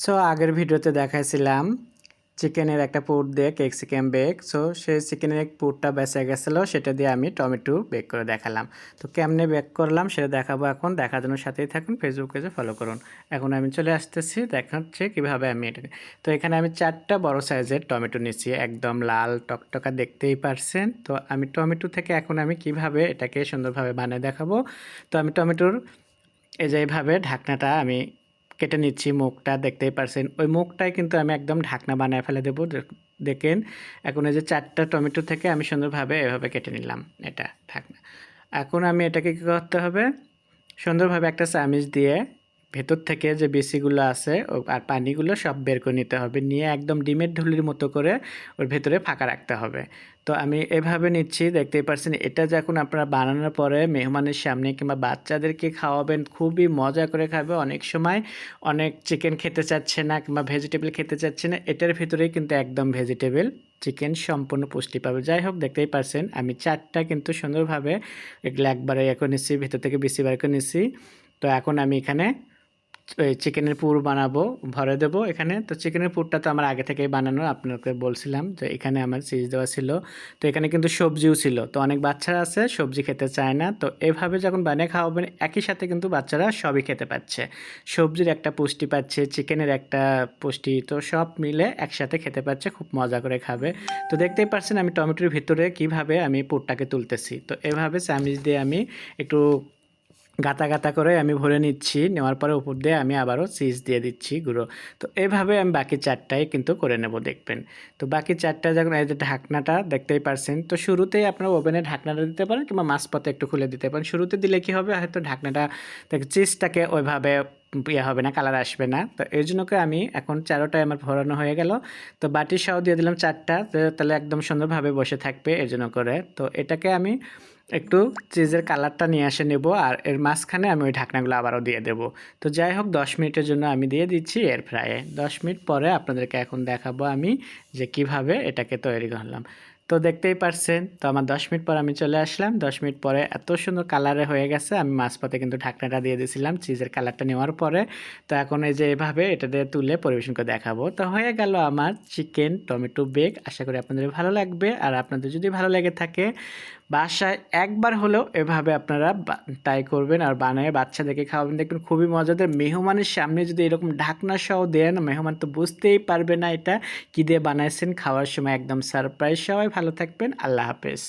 So আগের ভিডিওতে দেখাইছিলাম চিকেনের একটা পুর দিয়ে ক্যাপসিকাম বেক। সো সেই চিকেনের পুরটা বেঁচে গেছিলো, সেটা দিয়ে আমি টমেটো বেক করে দেখালাম। তো কেমনে বেক করলাম সেটা দেখাবো এখন। দেখার জন্য সাথেই থাকুন, ফেসবুক পেজে ফলো করুন। এখন আমি চলে আসতেছি, দেখাচ্ছে কীভাবে আমি এটাকে। তো এখানে আমি 4টা বড় সাইজের টমেটো নিচ্ছি, একদম লাল টকটকা, দেখতেই পারছেন। তো আমি টমেটো থেকে এখন আমি কিভাবে এটাকে সুন্দরভাবে বানিয়ে দেখাবো। তো আমি টমেটোর এই যে এইভাবে ঢাকনাটা আমি কেটে নিচ্ছি, মুখটা দেখতেই পারছেন। ওই মুখটাই কিন্তু আমি একদম ঢাকনা বানায় ফেলে দেবো। দেখেন এখন এই যে 4টা টমেটো থেকে আমি সুন্দরভাবে এভাবে কেটে নিলাম এটা ঢাকনা। এখন আমি এটাকে কী করতে হবে, সুন্দরভাবে একটা চামিচ দিয়ে ভেতর থেকে যে বিচিগুলো আছে আর পানিগুলো সব বের করে নিতে হবে। নিয়ে একদম ডিমের ঢুলির মতো করে ওর ভেতরে ফাঁকা রাখতে হবে। তো আমি এভাবে নিচ্ছি, দেখতেই পাচ্ছেন। এটা যখন আপনারা বানানোর পরে মেহমানের সামনে কিংবা বাচ্চাদেরকে খাওয়াবেন, খুবই মজা করে খাবে। অনেক সময় অনেক চিকেন খেতে চাচ্ছে না কিংবা ভেজিটেবল খেতে চাচ্ছে না, এটার ভিতরেই কিন্তু একদম ভেজিটেবল চিকেন সম্পূর্ণ পুষ্টি পাবে। যাই হোক, দেখতেই পারছেন আমি 4টা কিন্তু সুন্দরভাবে এগুলো একবারে করে নিচ্ছি, ভেতর থেকে বিচি বার করে নিচ্ছি। তো এখন আমি এখানে চিকেনের পুর বানাবো, ভরে দেবো এখানে। তো চিকেনের পুরটা তো আমার আগে থেকেই বানানো, আপনাকে বলছিলাম যে এখানে আমার চিজ দেওয়া ছিল। তো এখানে কিন্তু সবজিও ছিল। তো অনেক বাচ্চারা আছে সবজি খেতে চায় না, তো এভাবে যখন বানিয়ে খাওয়াবেন একই সাথে কিন্তু বাচ্চারা সবই খেতে পাচ্ছে। সবজির একটা পুষ্টি পাচ্ছে, চিকেনের একটা পুষ্টি, তো সব মিলে একসাথে খেতে পাচ্ছে, খুব মজা করে খাবে। তো দেখতেই পাচ্ছেন আমি টমেটোর ভিতরে কিভাবে আমি পুরটাকে তুলতেছি। তো এভাবে চামিচ দিয়ে আমি একটু গাতা গাতা করে আমি ভরে নিচ্ছি। নেওয়ার পরে উপর দিয়ে আমি আবারও চিজ দিয়ে দিচ্ছি গুঁড়ো। তো এভাবে আমি বাকি 4টাই কিন্তু করে নেব, দেখবেন। তো বাকি 4টা যখন এই যে ঢাকনাটা দেখতেই পারছেন, তো শুরুতেই আপনারা ওভেনের ঢাকনাটা দিতে পারেন কিংবা মাঝপথে একটু খুলে দিতে পারেন। শুরুতে দিলে কি হবে, হয়তো ঢাকনাটা চিজটাকে ওইভাবে ইয়ে হবে না, কালার আসবে না। তো এই জন্য করে আমি এখন 4টায় আমার ভরানো হয়ে গেল। তো বাটির সহ দিয়ে দিলাম 4টা, তাহলে একদম সুন্দরভাবে বসে থাকবে এর জন্য করে। তো এটাকে আমি একটু চিজের কালারটা নিয়ে আসে নেব, আর এর মাঝখানে আমি ওই ঢাকনাগুলো আবারও দিয়ে দেব। তো যাই হোক, 10 মিনিটের জন্য আমি দিয়ে দিচ্ছি এয়ার ফ্রায়ে। 10 মিনিট পরে আপনাদেরকে এখন দেখাবো আমি যে কিভাবে এটাকে তৈরি করলাম। তো দেখতেই পারছেন, তো আমার 10 মিনিট পর আমি চলে আসলাম। 10 মিনিট পরে এত সুন্দর কালারে হয়ে গেছে। আমি মাঝপথে কিন্তু ঢাকনাটা দিয়ে দিয়েছিলাম চিজের কালারটা নেওয়ার পরে। তো এখন এই যে এভাবে এটা দিয়ে তুলে পরিবেশন করে দেখাবো। তো হয়ে গেল আমার চিকেন টমেটো বেক। আশা করি আপনাদের ভালো লাগবে। আর আপনাদের যদি ভালো লেগে থাকে, বাসায় একবার হলেও এভাবে আপনারা ট্রাই করবেন আর বানায় বাচ্চাদেরকে খাওয়াবেন, দেখবেন খুবই মজাদার। মেহমানের সামনে যদি এরকম ঢাকনা সহ দেন, মেহমান তো বুঝতেই পারবে না এটা কী দিয়ে বানাইছেন। খাওয়ার সময় একদম সারপ্রাইজ। সবাই ভালো থাকবেন, আল্লাহ হাফেজ।